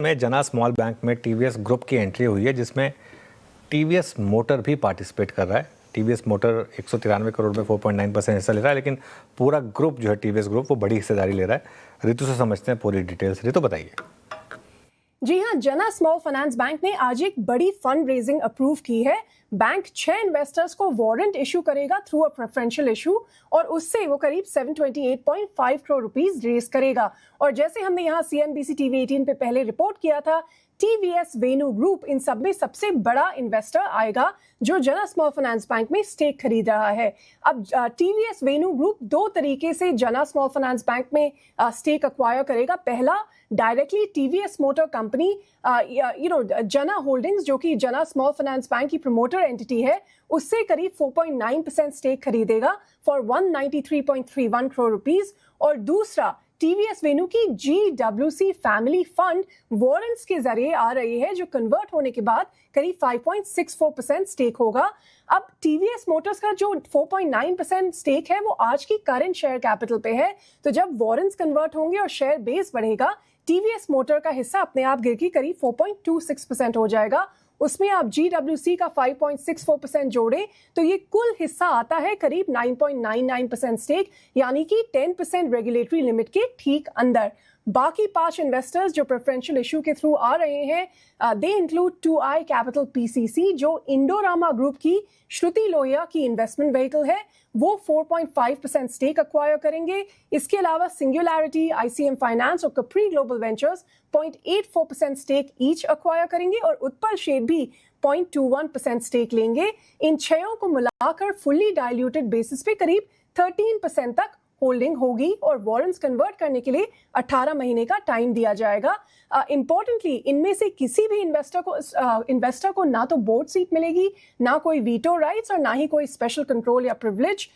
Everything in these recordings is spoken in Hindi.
में जना स्मॉल बैंक में टीवीएस ग्रुप की एंट्री हुई है, जिसमें टीवीएस मोटर भी पार्टिसिपेट कर रहा है। टीवीएस मोटर 193 करोड़ में 4.9% हिस्सा ले रहा है, लेकिन पूरा ग्रुप जो है टीवीएस ग्रुप वो बड़ी हिस्सेदारी ले रहा है। ऋतु से समझते हैं पूरी डिटेल्स। ऋतु बताइए। जी हाँ, जना स्मॉल फाइनेंस बैंक ने आज एक बड़ी फंड रेजिंग अप्रूव की है। बैंक 6 इन्वेस्टर्स को वारंट इशू करेगा थ्रू अ प्रेफरेंशियल इशू और उससे वो करीब 728.5 करोड़ रुपीस रेज करेगा। और जैसे हमने यहाँ CNBC TV 18 पे पहले रिपोर्ट किया था, TVS वेन्यू ग्रुप इन सब में सबसे बड़ा इन्वेस्टर आएगा जो जना स्मॉल फाइनेंस बैंक में स्टेक खरीद रहा है। अब TVS वेन्यू ग्रुप दो तरीके से जना स्मॉल फाइनेंस बैंक में स्टेक अक्वायर करेगा। पहला, डायरेक्टली TVS मोटर कंपनी जना होल्डिंग्स, जो कि जना स्मॉल फाइनेंस बैंक की प्रमोटर एंटिटी है, उससे करीब 4.9% स्टेक खरीदेगा फॉर 193.31 करोड़ रुपीस। और दूसरा, TVS वेन्यू की GWC फैमिली फंड वारंट्स के जरिए आ रही है, जो कन्वर्ट होने के बाद करीब 5.64% स्टेक होगा। अब TVS मोटर्स का जो 4.9% स्टेक है वो आज की करंट शेयर कैपिटल पे है, तो जब वारंट्स कन्वर्ट होंगे और शेयर बेस बढ़ेगा, TVS मोटर का हिस्सा अपने आप गिर के करीब 4.26% हो जाएगा। उसमें आप GWC का 5.64% जोड़े तो ये कुल हिस्सा आता है करीब 9.99% स्टेक, यानी कि 10% रेगुलेटरी लिमिट के ठीक अंदर। बाकी 5 इन्वेस्टर्स जो प्रेफरेंशियल इशू के थ्रू आ रहे हैं, they include 2i capital PCC, जो इंडोरामा ग्रुप की श्रुति लोहिया की इन्वेस्टमेंट व्हीकल है, वो 4.5% स्टेक अक्वायर करेंगे। इसके अलावा सिंगुलैरिटी, ICM फाइनेंस और Capri global ventures 0.84% stake each acquire करेंगे और उत्पल शेड भी 0.21% स्टेक लेंगे। इन 6 को मिलाकर फुल्ली डाइल्यूटेड बेसिस पे करीब 13% तक होल्डिंग होगी और वारंट्स कन्वर्ट करने के लिए 18 महीने का टाइम दिया जाएगा। इंपॉर्टेंटली, इनमें से किसी भी इन्वेस्टर को ना तो बोर्ड सीट मिलेगी, ना कोई वीटो राइट्स और ना ही कोई स्पेशल कंट्रोल या प्रिविलेज।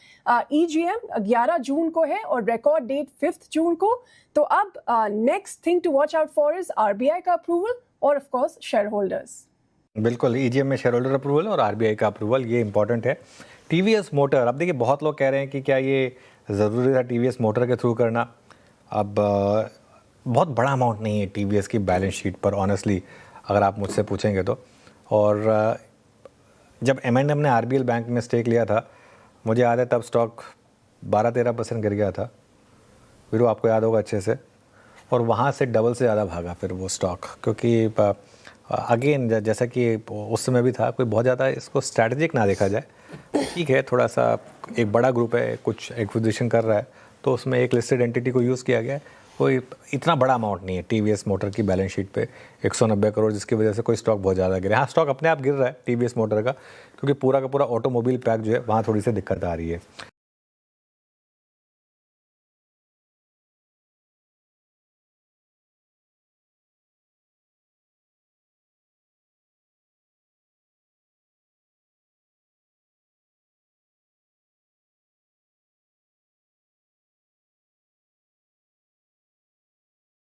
EGM 11 जून को है और रिकॉर्ड डेट 5 जून को। तो अब next thing to watch out for is RBI का अप्रूवल और ऑफ कोर्स शेयर होल्डर्स। बिल्कुल, EGM में शेयर होल्डर अप्रूवल और RBI का अप्रूवल, ये इंपॉर्टेंट है। TVS मोटर, अब देखिए बहुत लोग कह रहे हैं कि क्या ये ज़रूरी था TVS मोटर के थ्रू करना। अब बहुत बड़ा अमाउंट नहीं है TVS की बैलेंस शीट पर, ऑनेस्टली अगर आप मुझसे पूछेंगे तो। और जब M&M ने RBL बैंक में स्टेक लिया था, मुझे याद है तब स्टॉक 12-13% गिर गया था, फिर वो आपको याद होगा अच्छे से, और वहाँ से डबल से ज़्यादा भागा फिर वो स्टॉक, क्योंकि अगेन जैसा कि उस समय भी था, कोई बहुत ज़्यादा इसको स्ट्रैटेजिक ना देखा जाए। ठीक है, थोड़ा सा एक बड़ा ग्रुप है, कुछ एक्विजिशन कर रहा है, तो उसमें एक लिस्टेड एंटिटी को यूज़ किया गया है। कोई इतना बड़ा अमाउंट नहीं है TVS मोटर की बैलेंस शीट पे 190 करोड़, जिसकी वजह से कोई स्टॉक बहुत ज़्यादा गिरा। हाँ, स्टॉक अपने आप गिर रहा है TVS मोटर का, क्योंकि पूरा का पूरा ऑटोमोबाइल पैक जो है वहाँ थोड़ी सी दिक्कत आ रही है।